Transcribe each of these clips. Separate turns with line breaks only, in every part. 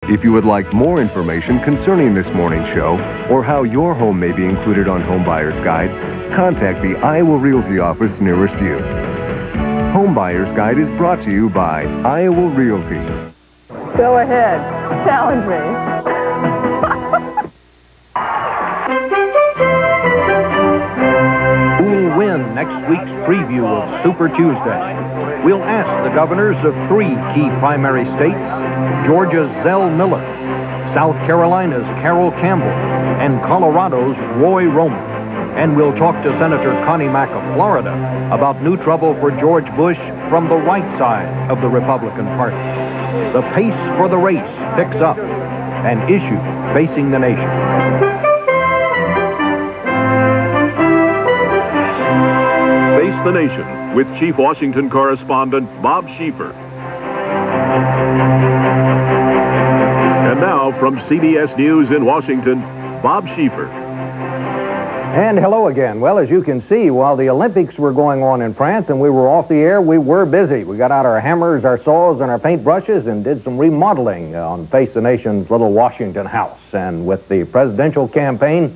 If you would like more information concerning this morning's show or how your home may be included on Home Buyer's Guide, contact the Iowa Realty office nearest you. Home Buyer's Guide is brought to you by Iowa Realty.
Go ahead. Challenge me.
Who will win next week's preview of Super Tuesday? We'll ask the governors of 3 key primary states, Georgia's Zell Miller, South Carolina's Carroll Campbell, and Colorado's Roy Romer. And we'll talk to Senator Connie Mack of Florida about new trouble for George Bush from the right side of the Republican Party. The pace for the race picks up, an issue facing the nation.
Face the Nation with Chief Washington Correspondent Bob Scheiffer. And now from CBS News in Washington, Bob Scheiffer.
And hello again. Well, as you can see, while the Olympics were going on in France and we were off the air, we were busy. We got out our hammers, our saws, and our paintbrushes and did some remodeling on Face the Nation's little Washington house. And with the presidential campaign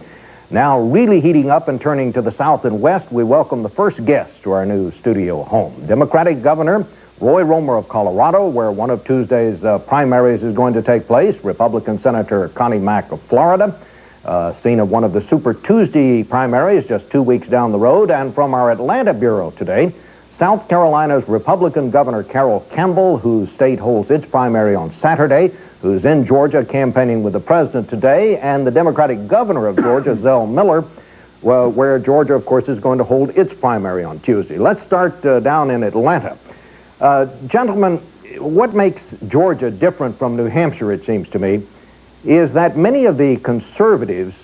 now really heating up and turning to the south and west, we welcome the first guest to our new studio home. Democratic Governor Roy Romer of Colorado, where one of Tuesday's primaries is going to take place, Republican Senator Connie Mack of Florida, scene of one of the Super Tuesday primaries just 2 weeks down the road. And from our Atlanta bureau today, South Carolina's Republican Governor Carroll Campbell, whose state holds its primary on Saturday, who's in Georgia campaigning with the president today, and the Democratic governor of Georgia, Zell Miller, where Georgia, of course, is going to hold its primary on Tuesday. Let's start down in Atlanta. Gentlemen, what makes Georgia different from New Hampshire, it seems to me, is that many of the conservatives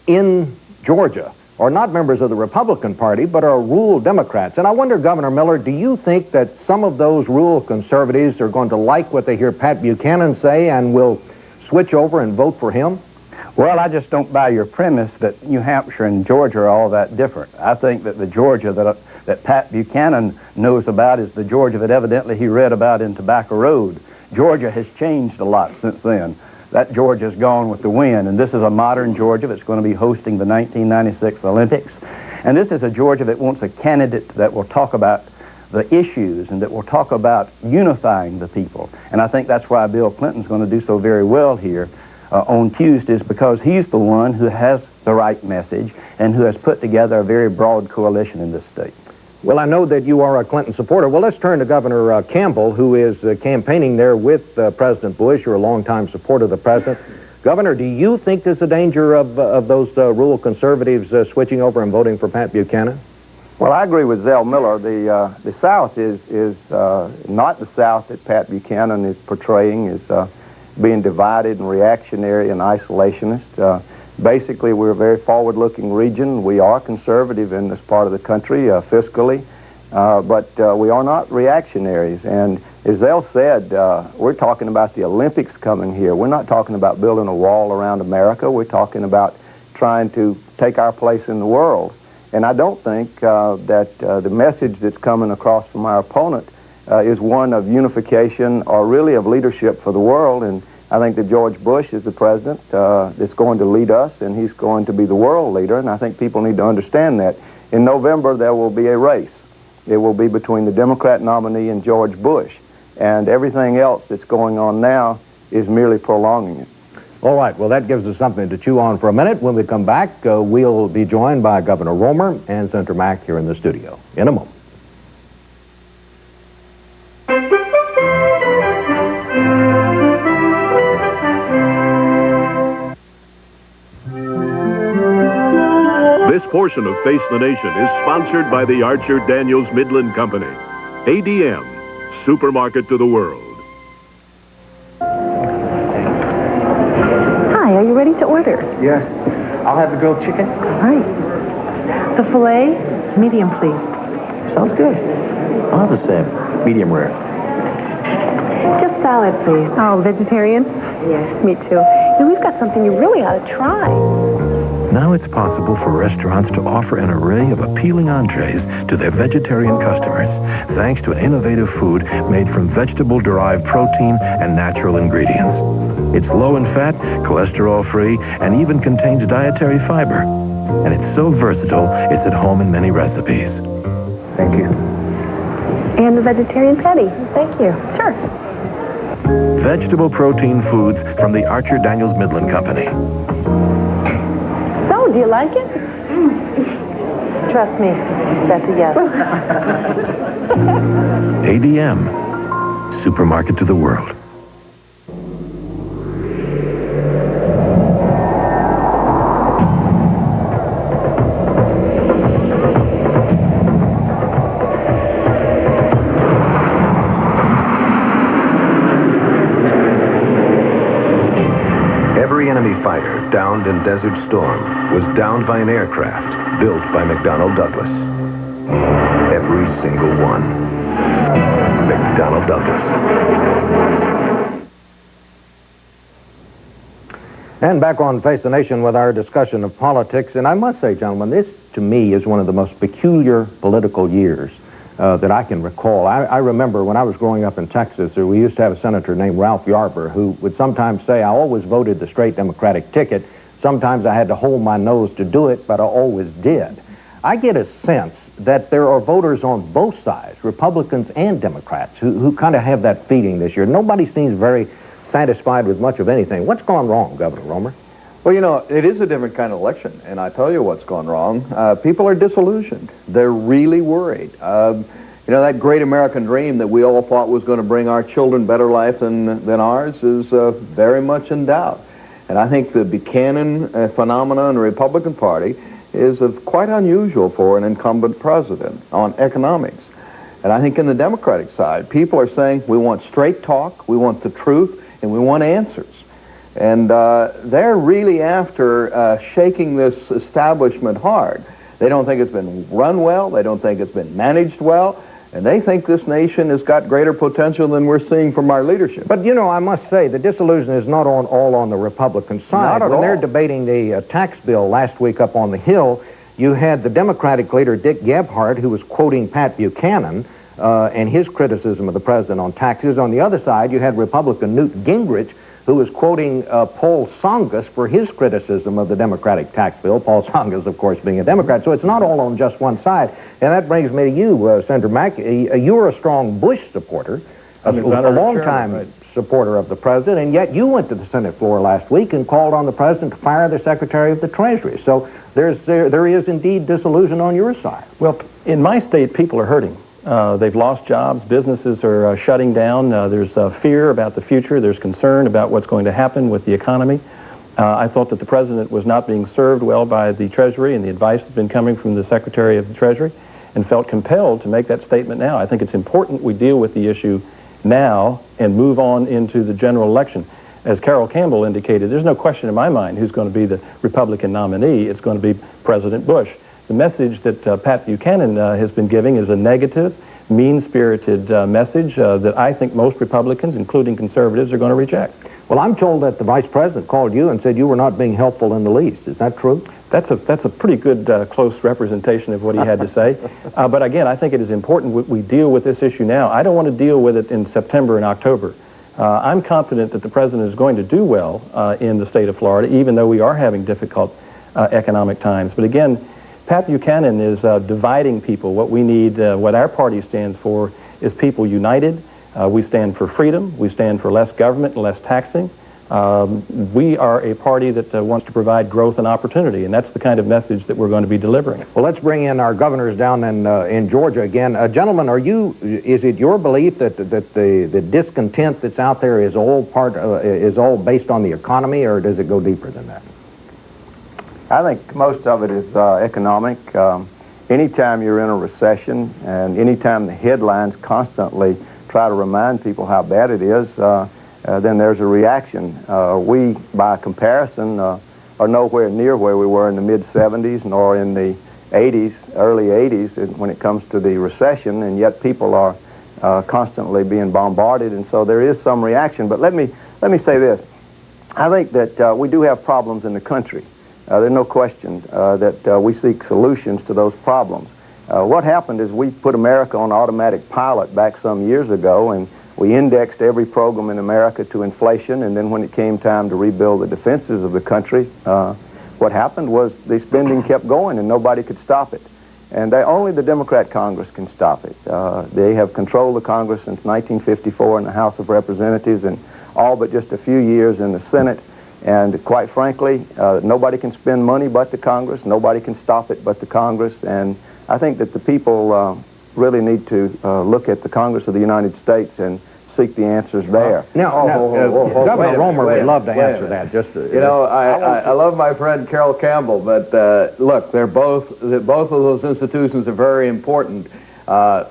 in Georgia are not members of the Republican Party, but are rural Democrats. And I wonder, Governor Miller, do you think that some of those rural conservatives are going to like what they hear Pat Buchanan say and will switch over and vote for him?
Well, I just don't buy your premise that New Hampshire and Georgia are all that different. I think that the Georgia that Pat Buchanan knows about is the Georgia that evidently he read about in Tobacco Road. Georgia has changed a lot since then. That Georgia's gone with the wind, and this is a modern Georgia that's going to be hosting the 1996 Olympics. And this is a Georgia that wants a candidate that will talk about the issues and that will talk about unifying the people. And I think that's why Bill Clinton's going to do so very well here on Tuesdays, because he's the one who has the right message and who has put together a very broad coalition in this state.
Well, I know that you are a Clinton supporter. Well, let's turn to Governor Campbell, who is campaigning there with President Bush. You're a longtime supporter of the president. Governor, do you think there's a danger of those rural conservatives switching over and voting for Pat Buchanan?
Well, I agree with Zell Miller. The South is not the South that Pat Buchanan is portraying as being divided and reactionary and isolationist. Basically, we're a very forward-looking region. We are conservative in this part of the country, fiscally, but we are not reactionaries. And as Zell said, we're talking about the Olympics coming here. We're not talking about building a wall around America. We're talking about trying to take our place in the world. And I don't think that the message that's coming across from our opponent is one of unification or really of leadership for the world. And I think that George Bush is the president that's going to lead us, and he's going to be the world leader, and I think people need to understand that. In November, there will be a race. It will be between the Democrat nominee and George Bush, and everything else that's going on now is merely prolonging it.
All right, well, that gives us something to chew on for a minute. When we come back, we'll be joined by Governor Romer and Senator Mack here in the studio in a moment.
This portion of Face the Nation is sponsored by the Archer Daniels Midland Company. ADM, supermarket to the world.
Hi, are you ready to order?
Yes. I'll have the grilled chicken.
All right. The filet, medium, please.
Sounds good. I'll have the same. Medium rare.
Just salad, please. Oh, vegetarian? Yes, me too. And we've got something you really ought to try.
Now it's possible for restaurants to offer an array of appealing entrees to their vegetarian customers, thanks to an innovative food made from vegetable-derived protein and natural ingredients. It's low in fat, cholesterol-free, and even contains dietary fiber. And it's so versatile, it's at home in many recipes.
Thank you.
And the vegetarian patty.
Thank you.
Sure.
Vegetable protein foods from the Archer Daniels Midland Company.
So, do you like it?
Trust me, that's a yes.
ADM, supermarket to the world.
Every enemy fighter downed in Desert Storm was downed by an aircraft built by McDonnell Douglas. Every single one. McDonnell Douglas.
And back on Face the Nation with our discussion of politics. And I must say, gentlemen, this to me is one of the most peculiar political years that I can recall. I remember when I was growing up in Texas, we used to have a senator named Ralph Yarber who would sometimes say, I always voted the straight Democratic ticket. Sometimes I had to hold my nose to do it, but I always did. I get a sense that there are voters on both sides, Republicans and Democrats, who kind of have that feeling this year. Nobody seems very satisfied with much of anything. What's gone wrong, Governor Romer?
Well, you know, it is a different kind of election, and I tell you what's gone wrong. People are disillusioned. They're really worried. You know, that great American dream that we all thought was going to bring our children better life than ours is very much in doubt. And I think the Buchanan phenomenon in the Republican Party is quite unusual for an incumbent president on economics. And I think in the Democratic side, people are saying we want straight talk, we want the truth, and we want answers. And they're really after shaking this establishment hard. They don't think it's been run well, they don't think it's been managed well, and they think this nation has got greater potential than we're seeing from our leadership.
But, you know, I must say, the disillusion is not all on the Republican side.
Not at all.
When they're debating the tax bill last week up on the Hill, you had the Democratic leader, Dick Gebhardt, who was quoting Pat Buchanan and his criticism of the president on taxes. On the other side, you had Republican Newt Gingrich, who was quoting Paul Tsongas for his criticism of the Democratic tax bill. Paul Tsongas, of course, being a Democrat. So it's not all on just one side. And that brings me to you, Senator Mack. You're a strong Bush supporter, a long-time supporter of the president, and yet you went to the Senate floor last week and called on the president to fire the Secretary of the Treasury. So there is indeed disillusion on your side.
Well, in my state, people are hurting. They've lost jobs, businesses are shutting down, there's fear about the future, there's concern about what's going to happen with the economy. I thought that the president was not being served well by the Treasury and the advice that's been coming from the Secretary of the Treasury, and felt compelled to make that statement now. I think it's important we deal with the issue now and move on into the general election. As Carroll Campbell indicated, there's no question in my mind who's going to be the Republican nominee. It's going to be President Bush. The message that Pat Buchanan has been giving is a negative, mean-spirited message that I think most Republicans, including conservatives, are going to reject.
Well, I'm told that the vice president called you and said you were not being helpful in the least. Is that true?
That's a pretty good, close representation of what he had to say. But again, I think it is important we deal with this issue now. I don't want to deal with it in September and October. I'm confident that the president is going to do well in the state of Florida, even though we are having difficult economic times. But again, Pat Buchanan is dividing people. What we need, what our party stands for, is people united. We stand for freedom. We stand for less government and less taxing. We are a party that wants to provide growth and opportunity, and that's the kind of message that we're going to be delivering.
Well, let's bring in our governors down in Georgia again. Gentlemen, is it your belief that the discontent that's out there is all based on the economy, or does it go deeper than that?
I think most of it is economic. Anytime you're in a recession and anytime the headlines constantly try to remind people how bad it is, then there's a reaction. We, by comparison, are nowhere near where we were in the mid-'70s nor in the early 80s when it comes to the recession, and yet people are constantly being bombarded, and so there is some reaction. But let me say this. I think that we do have problems in the country. There's no question that we seek solutions to those problems. What happened is we put America on automatic pilot back some years ago, and We indexed every program in America to inflation, and then when it came time to rebuild the defenses of the country, what happened was the spending kept going and nobody could stop it. And only the Democrat Congress can stop it. They have controlled the Congress since 1954 in the House of Representatives and all but just a few years in the Senate. And quite frankly, nobody can spend money but the Congress. Nobody can stop it but the Congress. And I think that the people really need to look at the Congress of the United States and seek the answers there.
Governor Romer would love to answer that.
You know, I love my friend Carroll Campbell, but look, both of those institutions are very important.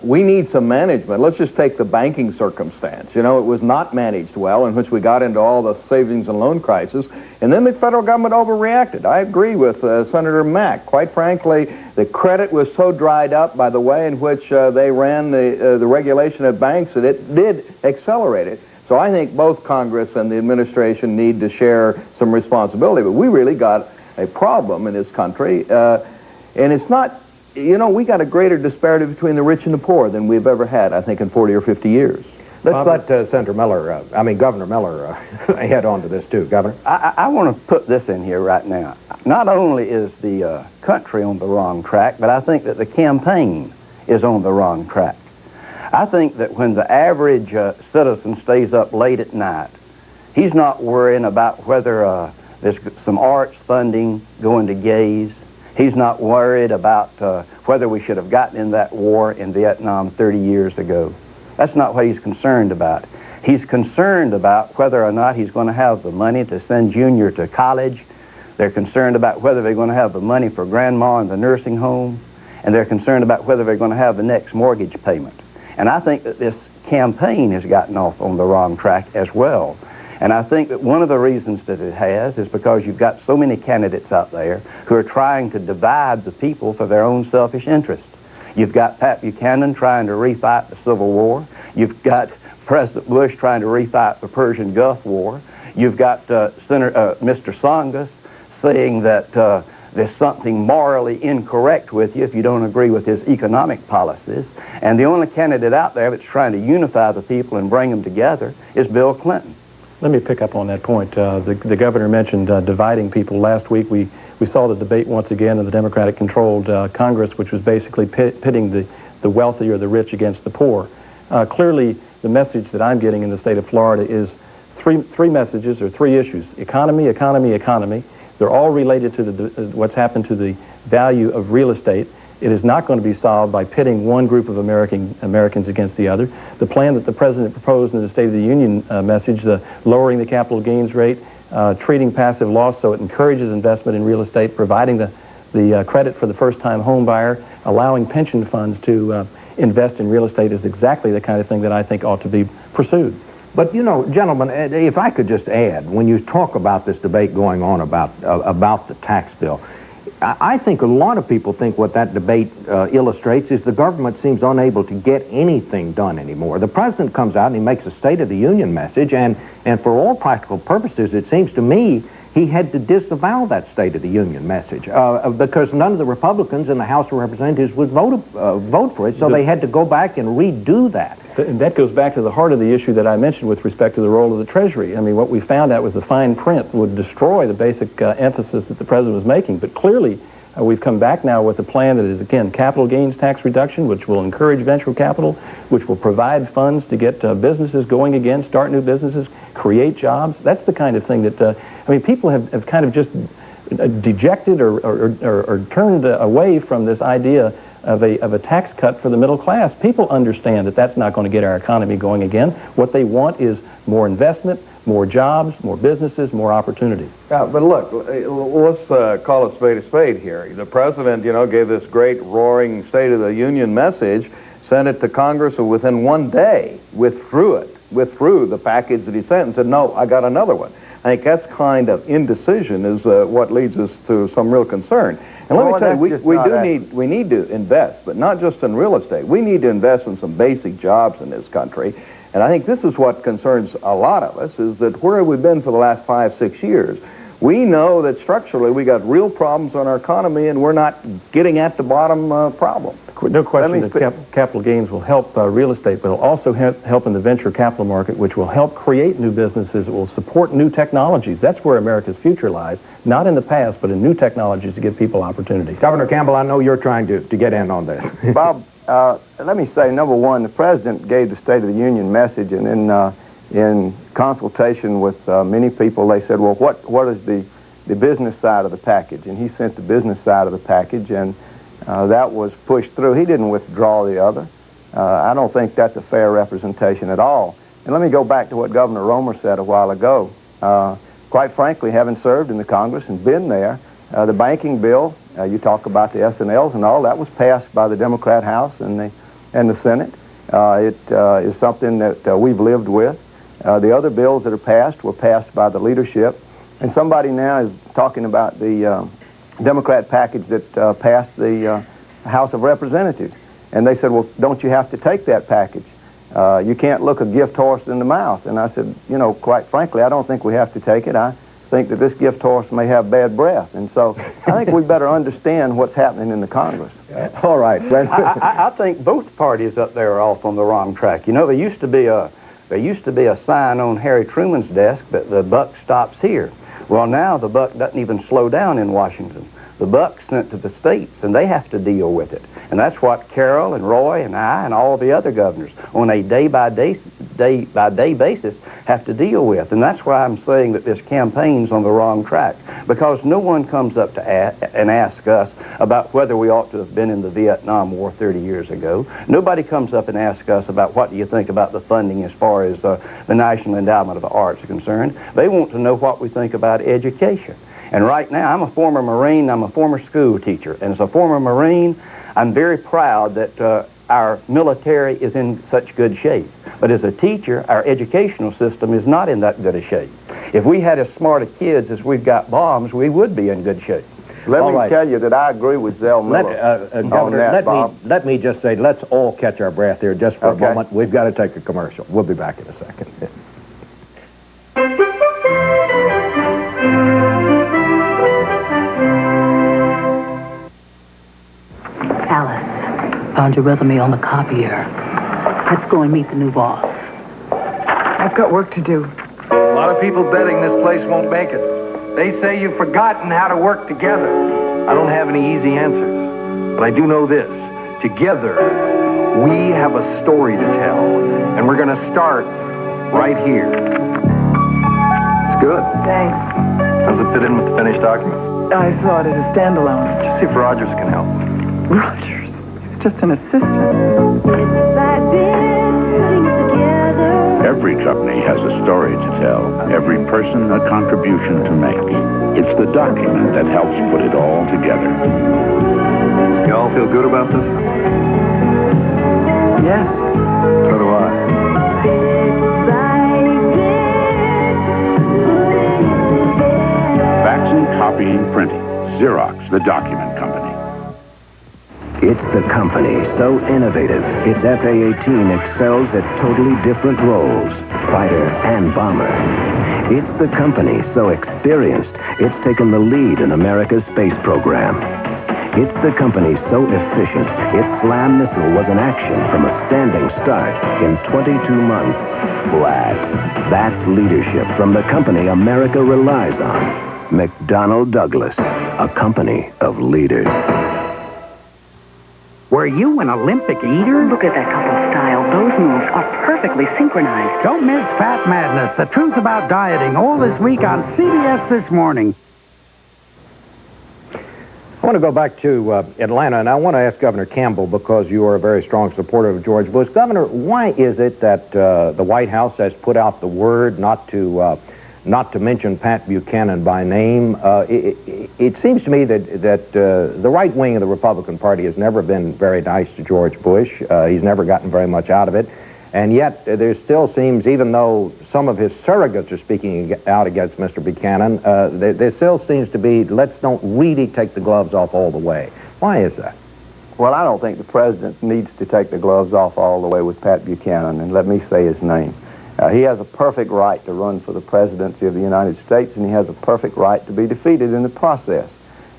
We need some management. Let's just take the banking circumstance. You know, it was not managed well, in which we got into all the savings and loan crisis, and then the federal government overreacted. I agree with Senator Mack. Quite frankly, the credit was so dried up by the way in which they ran the regulation of banks that it did accelerate it. So I think both Congress and the administration need to share some responsibility. But we really got a problem in this country, and it's not. You know, we got a greater disparity between the rich and the poor than we've ever had, I think, in 40 or 50 years.
Let's let Governor Miller head on to this too. Governor?
I want to put this in here right now. Not only is the country on the wrong track, but I think that the campaign is on the wrong track. I think that when the average citizen stays up late at night, he's not worrying about whether there's some arts funding going to gays. He's not worried about whether we should have gotten in that war in Vietnam 30 years ago. That's not what he's concerned about. He's concerned about whether or not he's going to have the money to send Junior to college. They're concerned about whether they're going to have the money for Grandma in the nursing home. And they're concerned about whether they're going to have the next mortgage payment. And I think that this campaign has gotten off on the wrong track as well. And I think that one of the reasons that it has is because you've got so many candidates out there who are trying to divide the people for their own selfish interest. You've got Pat Buchanan trying to refight the Civil War. You've got President Bush trying to refight the Persian Gulf War. You've got Mr. Tsongas saying that there's something morally incorrect with you if you don't agree with his economic policies. And the only candidate out there that's trying to unify the people and bring them together is Bill Clinton.
Let me pick up on that point. The governor mentioned dividing people. Last week we saw the debate once again in the Democratic-controlled Congress, which was basically pitting the wealthy or the rich against the poor. Clearly, the message that I'm getting in the state of Florida is three messages or three issues. Economy, economy, economy. They're all related to what's happened to the value of real estate. It is not going to be solved by pitting one group of Americans against the other. The plan that the President proposed in the State of the Union message, the lowering the capital gains rate, treating passive loss so it encourages investment in real estate, providing the credit for the first-time home buyer, allowing pension funds to invest in real estate is exactly the kind of thing that I think ought to be pursued.
But, you know, gentlemen, if I could just add, when you talk about this debate going on about the tax bill, I think a lot of people think what that debate illustrates is the government seems unable to get anything done anymore. The president comes out and he makes a State of the Union message, and for all practical purposes, it seems to me he had to disavow that State of the Union message because none of the Republicans in the House of Representatives would vote for it, so they had to go back and redo that.
And that goes back to the heart of the issue that I mentioned with respect to the role of the Treasury. I mean, what we found out was the fine print would destroy the basic emphasis that the President was making. But clearly, we've come back now with a plan that is, again, capital gains tax reduction, which will encourage venture capital, which will provide funds to get businesses going again, start new businesses, create jobs. That's the kind of thing that, I mean, people have kind of just dejected or turned away from this idea of a tax cut for the middle class. People understand that that's not going to get our economy going again. What they want is more investment, more jobs, more businesses, more opportunity.
Yeah, but look, let's call a spade here. The president, you know, gave this great roaring State of the Union message, sent it to Congress, and within one day withdrew the package that he sent and said, no, I got another one. I think that's kind of indecision is what leads us to some real concern. And let me tell you, we need to invest, but not just in real estate. We need to invest in some basic jobs in this country. And I think this is what concerns a lot of us, is that where we've been for the last 5, 6 years, We know that structurally we got real problems on our economy, and we're not getting at the bottom problem.
No question that capital gains will help real estate, but it'll also help in the venture capital market, which will help create new businesses. It will support new technologies. That's where America's future lies, not in the past, but in new technologies to give people opportunity.
Governor Campbell, I know you're trying to get in on this.
Bob, let me say, number one, the President gave the State of the Union message, and then in consultation with many people, they said, well, what is the business side of the package? And he sent the business side of the package, and that was pushed through. He didn't withdraw the other. I don't think that's a fair representation at all. And let me go back to what Governor Romer said a while ago. Quite frankly, having served in the Congress and been there, the banking bill, you talk about the S&Ls and all, that was passed by the Democrat House and the Senate. It is something that we've lived with. The other bills that are passed were passed by the leadership. And somebody now is talking about the Democrat package that passed the House of Representatives. And they said, well, don't you have to take that package? You can't look a gift horse in the mouth. And I said, you know, quite frankly, I don't think we have to take it. I think that this gift horse may have bad breath. And so I think we better understand what's happening in the Congress.
All right.
I think both parties up there are off on the wrong track. You know, there used to be a sign on Harry Truman's desk that the buck stops here. Well, now the buck doesn't even slow down in Washington. The buck's sent to the states, and they have to deal with it. And that's what Carroll and Roy and I and all the other governors on a day-by-day basis have to deal with. And that's why I'm saying that this campaign's on the wrong track, because no one comes up to and asks us about whether we ought to have been in the Vietnam War 30 years ago. Nobody comes up and asks us about what do you think about the funding as far as the National Endowment of the Arts are concerned. They want to know what we think about education. And right now, I'm a former Marine, I'm a former school teacher, and as a former Marine, I'm very proud that our military is in such good shape. But as a teacher, our educational system is not in that good a shape. If we had as smart a kids as we've got bombs, we would be in good shape.
Let me tell you that I agree with Zell Miller
Governor, let me just say, let's all catch our breath here just for a moment. We've got to take a commercial. We'll be back in a second.
Alice, found your resume on the copier. Let's go and meet the new boss.
I've got work to do.
A lot of people betting this place won't make it. They say you've forgotten how to work together. I don't have any easy answers, but I do know this. Together, we have a story to tell, and we're going to start right here. It's good.
Thanks.
How's it fit in with the finished document?
I saw it as a standalone.
Just see if Rogers can help.
Rogers? He's just an assistant.
Every company has a story to tell. Every person a contribution to make. It's the document that helps put it all together.
You all feel good about this?
Yes.
So do I.
Faxing, copying, printing. Xerox, the document company.
It's the company so innovative, its FA-18 excels at totally different roles, fighter and bomber. It's the company so experienced, it's taken the lead in America's space program. It's the company so efficient, its SLAM missile was in action from a standing start in 22 months, flat. That's leadership from the company America relies on. McDonnell Douglas, a company of leaders.
Were you an Olympic eater? Look at that couple's style. Those moves are perfectly synchronized.
Don't miss Fat Madness, the truth about dieting, all this week on CBS This Morning.
I want to go back to Atlanta, and I want to ask Governor Campbell, because you are a very strong supporter of George Bush. Governor, why is it that the White House has put out the word not to mention Pat Buchanan by name? It seems to me that the right wing of the Republican Party has never been very nice to George Bush. He's never gotten very much out of it. And yet there still seems, even though some of his surrogates are speaking out against Mr. Buchanan, there still seems to be, let's don't really take the gloves off all the way. Why is that?
Well, I don't think the president needs to take the gloves off all the way with Pat Buchanan, and let me say his name. He has a perfect right to run for the presidency of the United States, and he has a perfect right to be defeated in the process.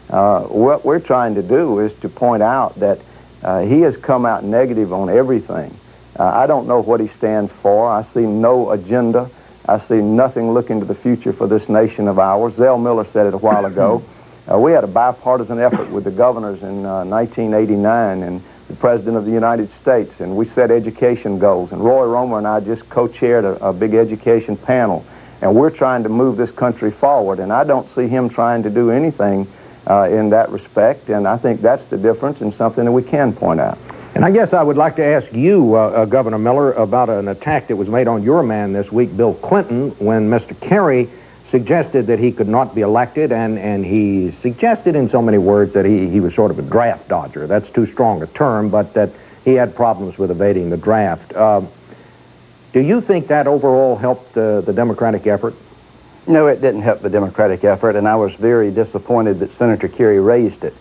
What we're trying to do is to point out that he has come out negative on everything. I don't know what he stands for. I see no agenda. I see nothing looking to the future for this nation of ours. Zell Miller said it a while ago. We had a bipartisan effort with the governors in 1989 and the President of the United States, and we set education goals. And Roy Romer and I just co-chaired a big education panel, and we're trying to move this country forward, and I don't see him trying to do anything in that respect, and I think that's the difference and something that we can point out.
And I guess I would like to ask you, Governor Miller, about an attack that was made on your man this week, Bill Clinton, when Mr. Kerry suggested that he could not be elected, and he suggested in so many words that he was sort of a draft dodger. That's too strong a term, but that he had problems with evading the draft. Do you think that overall helped the Democratic effort?
No, it didn't help the Democratic effort, and I was very disappointed that Senator Kerry raised it,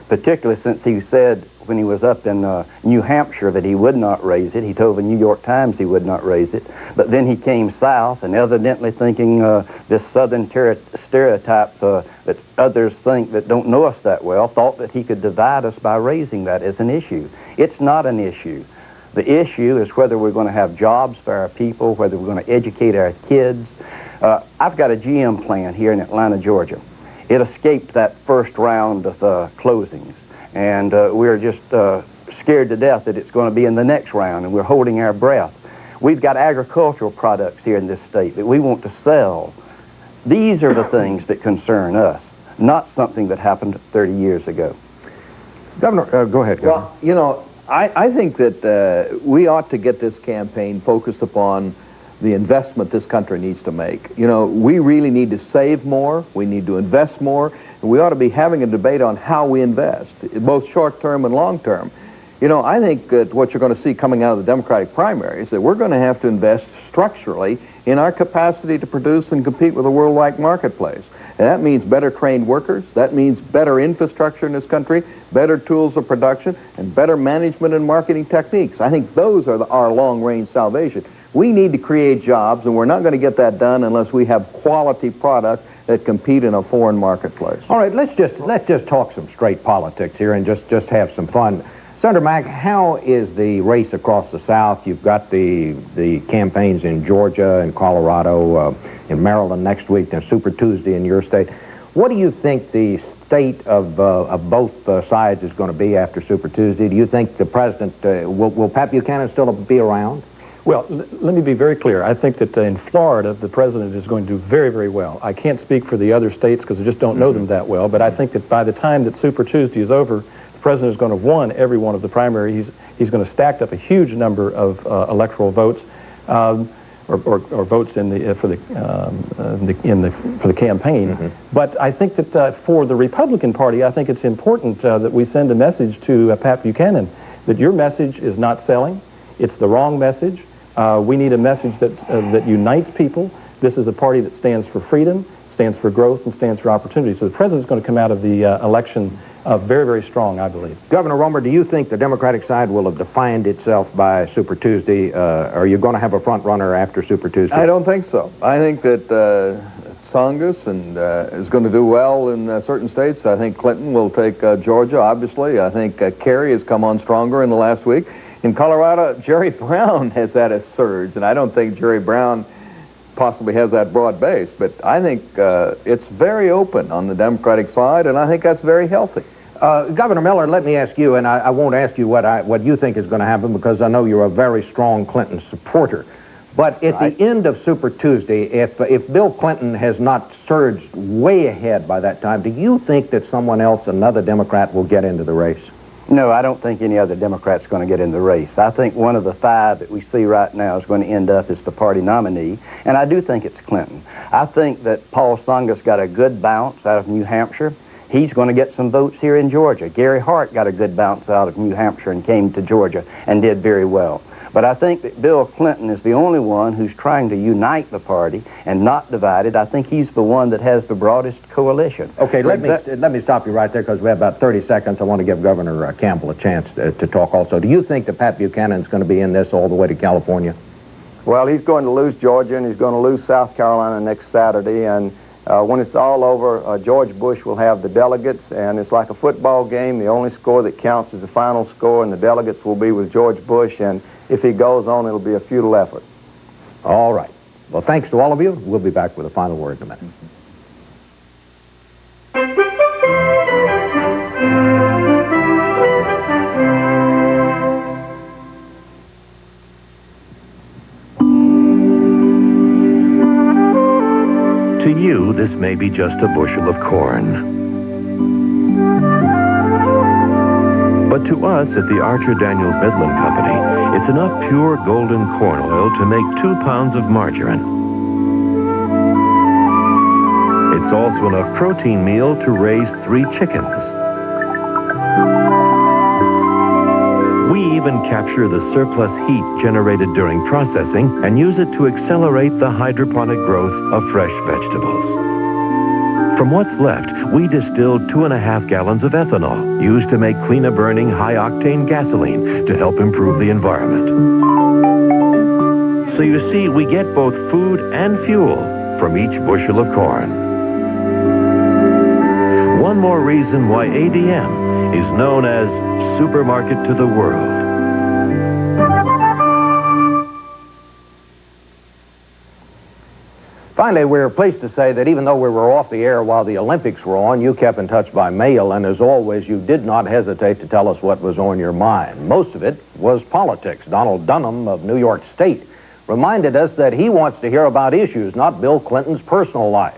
particularly since he said when he was up in New Hampshire that he would not raise it. He told the New York Times he would not raise it. But then he came south, and evidently thinking this southern stereotype that others think that don't know us that well, thought that he could divide us by raising that as an issue. It's not an issue. The issue is whether we're going to have jobs for our people, whether we're going to educate our kids. I've got a GM plant here in Atlanta, Georgia. It escaped that first round of closings. And we're just scared to death that it's going to be in the next round, and we're holding our breath. We've got agricultural products here in this state that we want to sell. These are the things that concern us, not something that happened 30 years ago.
Governor, go ahead, Governor.
Well, you know, I think that we ought to get this campaign focused upon the investment this country needs to make. You know, we really need to save more, we need to invest more, and we ought to be having a debate on how we invest, both short-term and long-term. You know, I think that what you're going to see coming out of the Democratic primary is that we're going to have to invest structurally in our capacity to produce and compete with a worldwide marketplace. And that means better trained workers, that means better infrastructure in this country, better tools of production, and better management and marketing techniques. I think those are our long-range salvation. We need to create jobs, and we're not going to get that done unless we have quality products that compete in a foreign marketplace.
All right, let's just talk some straight politics here and just have some fun. Senator Mack, how is the race across the South? You've got the campaigns in Georgia and Colorado, in Maryland next week, and Super Tuesday in your state. What do you think the state of both sides is going to be after Super Tuesday? Do you think the president, will Pat Buchanan still be around?
Well, let me be very clear. I think that in Florida, the president is going to do very, very well. I can't speak for the other states because I just don't know them that well, but I think that by the time that Super Tuesday is over, the president is going to have won every one of the primaries. He's going to stack up a huge number of electoral votes, or votes in the for the campaign. Mm-hmm. But I think that for the Republican Party, I think it's important that we send a message to Pat Buchanan that your message is not selling. It's the wrong message. We need a message that unites people. This is a party that stands for freedom, stands for growth, and stands for opportunity. So the president's going to come out of the election very, very strong, I believe.
Governor Romer, do you think the Democratic side will have defined itself by Super Tuesday? Are you going to have a front runner after Super Tuesday?
I don't think so. I think that Tsongas is going to do well in certain states. I think Clinton will take Georgia, obviously. I think Kerry has come on stronger in the last week. In Colorado, Jerry Brown has had a surge, and I don't think Jerry Brown possibly has that broad base, but I think it's very open on the Democratic side, and I think that's very healthy.
Governor Miller, let me ask you, and I won't ask you what you think is going to happen because I know you're a very strong Clinton supporter. But at the end of Super Tuesday, if Bill Clinton has not surged way ahead by that time, do you think that someone else, another Democrat, will get into the race?
No, I don't think any other Democrat's going to get in the race. I think one of the five that we see right now is going to end up as the party nominee, and I do think it's Clinton. I think that Paul Tsongas got a good bounce out of New Hampshire. He's going to get some votes here in Georgia. Gary Hart got a good bounce out of New Hampshire and came to Georgia and did very well. But I think that Bill Clinton is the only one who's trying to unite the party and not divide it. I think he's the one that has the broadest coalition.
Okay, let me stop you right there because we have about 30 seconds. I want to give Governor Campbell a chance to talk also. Do you think that Pat Buchanan is going to be in this all the way to California?
Well, he's going to lose Georgia, and he's going to lose South Carolina next Saturday. And when it's all over, George Bush will have the delegates, and it's like a football game. The only score that counts is the final score, and the delegates will be with George Bush. And if he goes on, it'll be a futile effort.
All right. Well, thanks to all of you. We'll be back with a final word in a minute.
To you, this may be just a bushel of corn. But to us at the Archer Daniels Midland Company, it's enough pure golden corn oil to make 2 pounds of margarine. It's also enough protein meal to raise 3 chickens. We even capture the surplus heat generated during processing and use it to accelerate the hydroponic growth of fresh vegetables. From what's left, we distill 2.5 gallons of ethanol, used to make cleaner-burning, high-octane gasoline to help improve the environment. So you see, we get both food and fuel from each bushel of corn. One more reason why ADM is known as Supermarket to the World.
Finally, we're pleased to say that even though we were off the air while the Olympics were on, you kept in touch by mail, and as always, you did not hesitate to tell us what was on your mind. Most of it was politics. Donald Dunham of New York State reminded us that he wants to hear about issues, not Bill Clinton's personal life.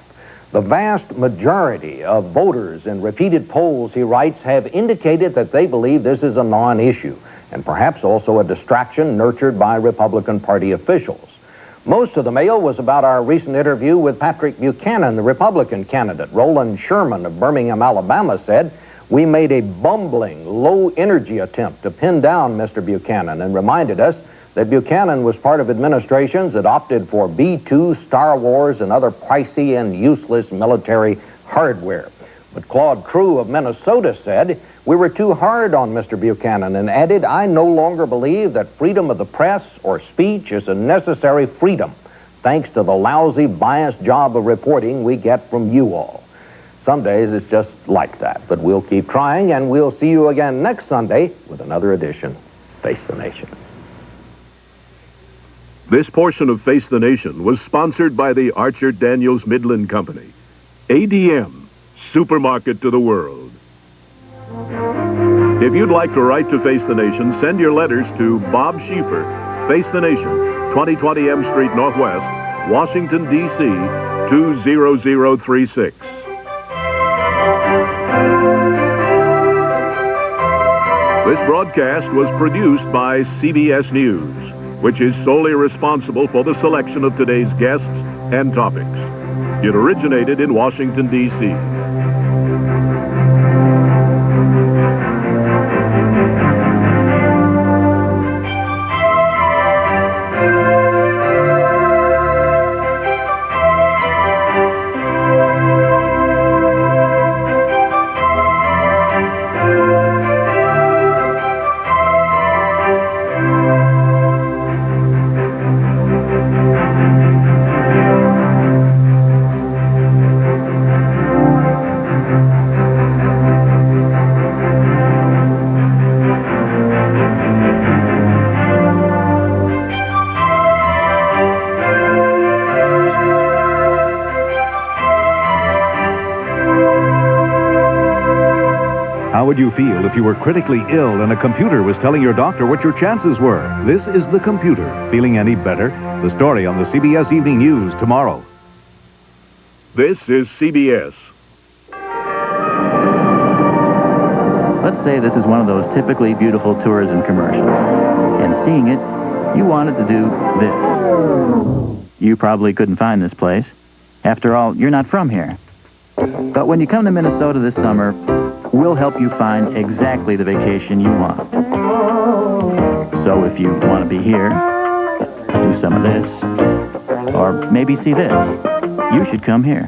The vast majority of voters in repeated polls, he writes, have indicated that they believe this is a non-issue, and perhaps also a distraction nurtured by Republican Party officials. Most of the mail was about our recent interview with Patrick Buchanan, the Republican candidate. Roland Sherman of Birmingham, Alabama said, "We made a bumbling, low-energy attempt to pin down Mr. Buchanan," and reminded us that Buchanan was part of administrations that opted for B-2, Star Wars, and other pricey and useless military hardware. But Claude Crew of Minnesota said, "We were too hard on Mr. Buchanan," and added, "I no longer believe that freedom of the press or speech is a necessary freedom, thanks to the lousy, biased job of reporting we get from you all." Some days it's just like that, but we'll keep trying, and we'll see you again next Sunday with another edition, Face the Nation.
This portion of Face the Nation was sponsored by the Archer Daniels Midland Company. ADM, Supermarket to the World. If you'd like to write to Face the Nation, send your letters to Bob Scheiffer, Face the Nation, 2020 M Street Northwest, Washington, D.C., 20036. This broadcast was produced by CBS News, which is solely responsible for the selection of today's guests and topics. It originated in Washington, D.C.
How would you feel if you were critically ill and a computer was telling your doctor what your chances were? This is The Computer. Feeling any better? The story on the CBS Evening News tomorrow.
This is CBS.
Let's say this is one of those typically beautiful tourism commercials. And seeing it, you wanted to do this. You probably couldn't find this place. After all, you're not from here. But when you come to Minnesota this summer, we'll help you find exactly the vacation you want. So if you want to be here, do some of this, or maybe see this, you should come here.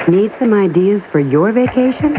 Need some ideas for your vacation?